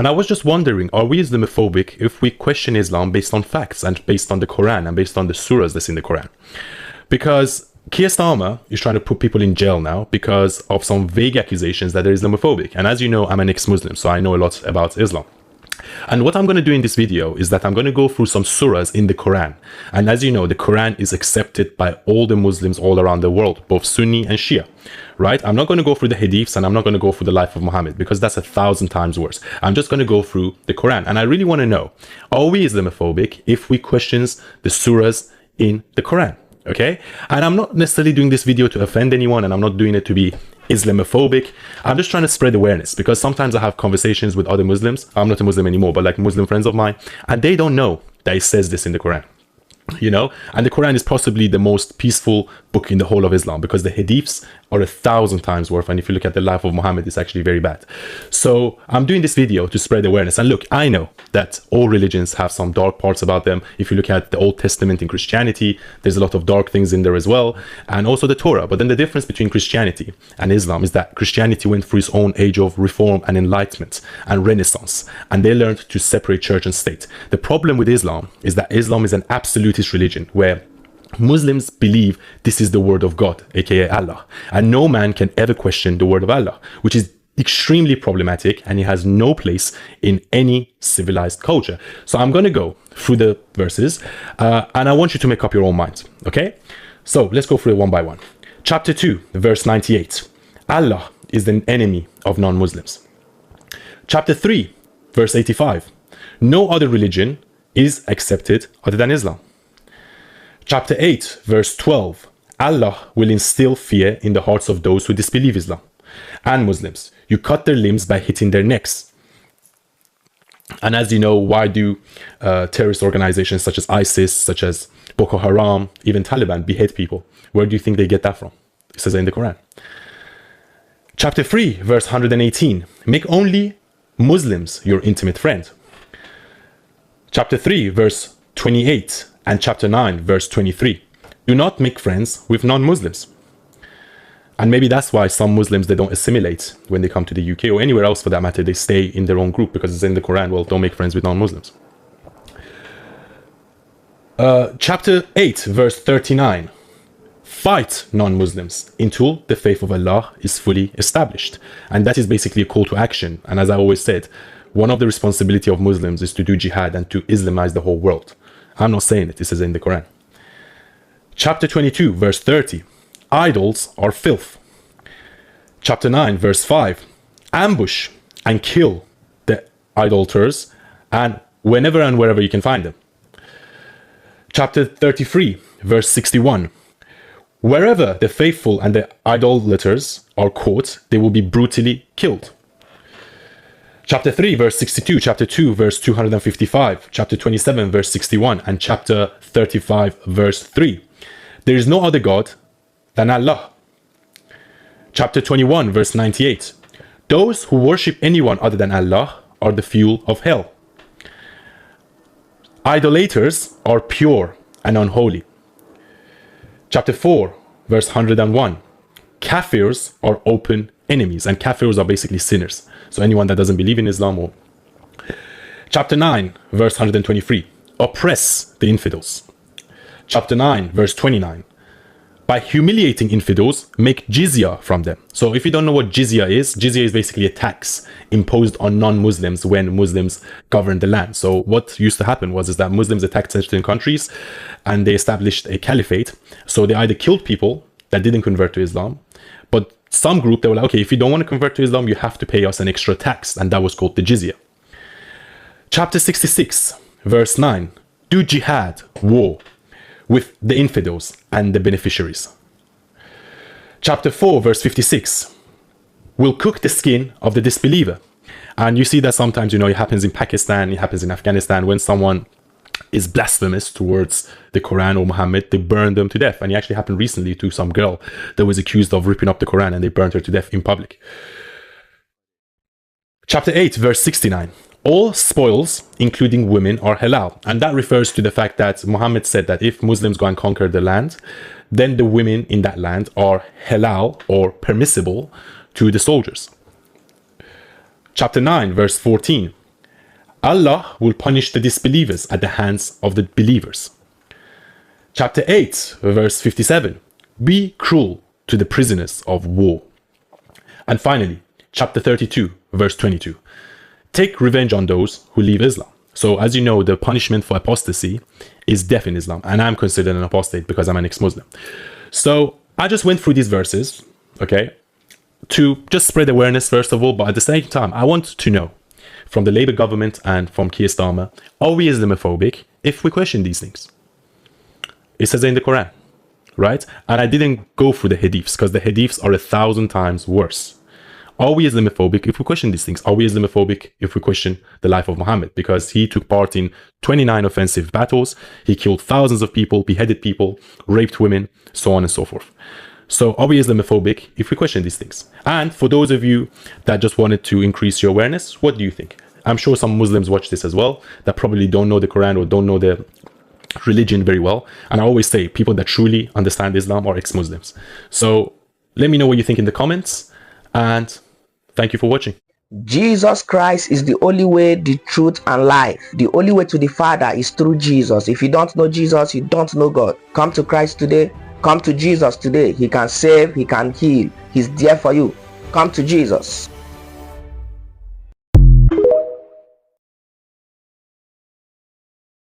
And I was just wondering, are we Islamophobic if we question Islam based on facts and based on the Quran and based on the surahs that's in the Quran? Because Keir Starmer is trying to put people in jail now because of some vague accusations that they're Islamophobic. And as you know, I'm an ex-Muslim, so I know a lot about Islam. And what I'm going to do in this video is that I'm going to go through some surahs in the Quran. And as you know, the Quran is accepted by all the Muslims all around the world, both Sunni and Shia, right? I'm not going to go through the hadiths and I'm not going to go through the life of Muhammad because that's 1,000 times worse. I'm just going to go through the Quran. And I really want to know, are we Islamophobic if we question the surahs in the Quran? Okay? And I'm not necessarily doing this video to offend anyone, and I'm not doing it to be Islamophobic. I'm just trying to spread awareness because sometimes I have conversations with other Muslims. I'm not a Muslim anymore, but like Muslim friends of mine, and they don't know that it says this in the Quran. You know, and the Quran is possibly the most peaceful book in the whole of Islam because the hadiths are 1,000 times worse, and if you look at the life of Muhammad, it's actually very bad. So I'm doing this video to spread awareness. And look, I know that all religions have some dark parts about them. If you look at the Old Testament in Christianity, there's a lot of dark things in there as well, and also the Torah. But then the difference between Christianity and Islam is that Christianity went through its own age of reform and enlightenment and renaissance, and they learned to separate church and state. The problem with Islam is that Islam is an absolutist religion where Muslims believe this is the word of God, aka Allah, and no man can ever question the word of Allah, which is extremely problematic, and it has no place in any civilized culture. So I'm going to go through the verses and I want you to make up your own mind. Okay, so let's go through it one by one. Chapter 2, verse 98. Allah is the enemy of non-Muslims. Chapter 3, verse 85. No other religion is accepted other than Islam. Chapter 8, verse 12. Allah will instill fear in the hearts of those who disbelieve Islam and Muslims. You cut their limbs by hitting their necks. And as you know, why do terrorist organizations such as ISIS, such as Boko Haram, even Taliban behead people? Where do you think they get that from? It says in the Quran. Chapter 3, verse 118. Make only Muslims your intimate friend. Chapter 3, verse 28. And chapter 9, verse 23. Do not make friends with non-Muslims. And maybe that's why some Muslims, they don't assimilate when they come to the UK or anywhere else for that matter. They stay in their own group because it's in the Quran. Well, don't make friends with non-Muslims. Chapter 8, verse 39. Fight non-Muslims until the faith of Allah is fully established. And that is basically a call to action. And as I always said, one of the responsibility of Muslims is to do jihad and to Islamize the whole world. I'm not saying it, this is in the Quran. Chapter 22, verse 30. Idols are filth. Chapter 9, verse 5. Ambush and kill the idolaters and whenever and wherever you can find them. Chapter 33, verse 61. Wherever the faithful and the idolaters are caught, they will be brutally killed. Chapter 3, verse 62, chapter 2, verse 255, chapter 27, verse 61, and chapter 35, verse 3. There is no other God than Allah. Chapter 21, verse 98. Those who worship anyone other than Allah are the fuel of hell. Idolaters are pure and unholy. Chapter 4, verse 101. Kafirs are open enemies, and kafirs are basically sinners. So anyone that doesn't believe in Islam. Or chapter 9, verse 123. Oppress the infidels. Chapter 9, verse 29. By humiliating infidels, make jizya from them. So if you don't know what jizya is basically a tax imposed on non-Muslims when Muslims govern the land. So what used to happen is that Muslims attacked certain countries and they established a caliphate. So they either killed people that didn't convert to Islam, but some group, they were like, okay, if you don't want to convert to Islam, you have to pay us an extra tax. And that was called the jizya. Chapter 66, verse 9. Do jihad, war, with the infidels and the beneficiaries. Chapter 4, verse 56. Will cook the skin of the disbeliever. And you see that sometimes, it happens in Pakistan, it happens in Afghanistan, when someone is blasphemous towards the Quran or Muhammad, they burn them to death. And it actually happened recently to some girl that was accused of ripping up the Quran, and they burned her to death in public. Chapter 8, verse 69. All spoils, including women, are halal. And that refers to the fact that Muhammad said that if Muslims go and conquer the land, then the women in that land are halal or permissible to the soldiers. Chapter 9, verse 14. Allah will punish the disbelievers at the hands of the believers. Chapter 8, verse 57. Be cruel to the prisoners of war. And finally, chapter 32, verse 22. Take revenge on those who leave Islam. So as you know, the punishment for apostasy is death in Islam. And I'm considered an apostate because I'm an ex-Muslim. So I just went through these verses, okay, to just spread awareness, first of all. But at the same time, I want to know from the Labour government and from Keir Starmer, are we Islamophobic if we question these things? It says in the Quran, right? And I didn't go through the hadiths because the hadiths are 1,000 times worse. Are we Islamophobic if we question these things? Are we Islamophobic if we question the life of Muhammad? Because he took part in 29 offensive battles. He killed thousands of people, beheaded people, raped women, so on and so forth. So are we Islamophobic if we question these things? And for those of you that just wanted to increase your awareness, what do you think? I'm sure some Muslims watch this as well that probably don't know the Quran or don't know the religion very well. And I always say people that truly understand Islam are ex-Muslims. So let me know what you think in the comments, and thank you for watching. Jesus Christ is the only way, the truth, and life. The only way to the Father is through Jesus. If you don't know Jesus, you don't know God. Come to Christ today. Come to Jesus today. He can save, he can heal. He's there for you. Come to Jesus.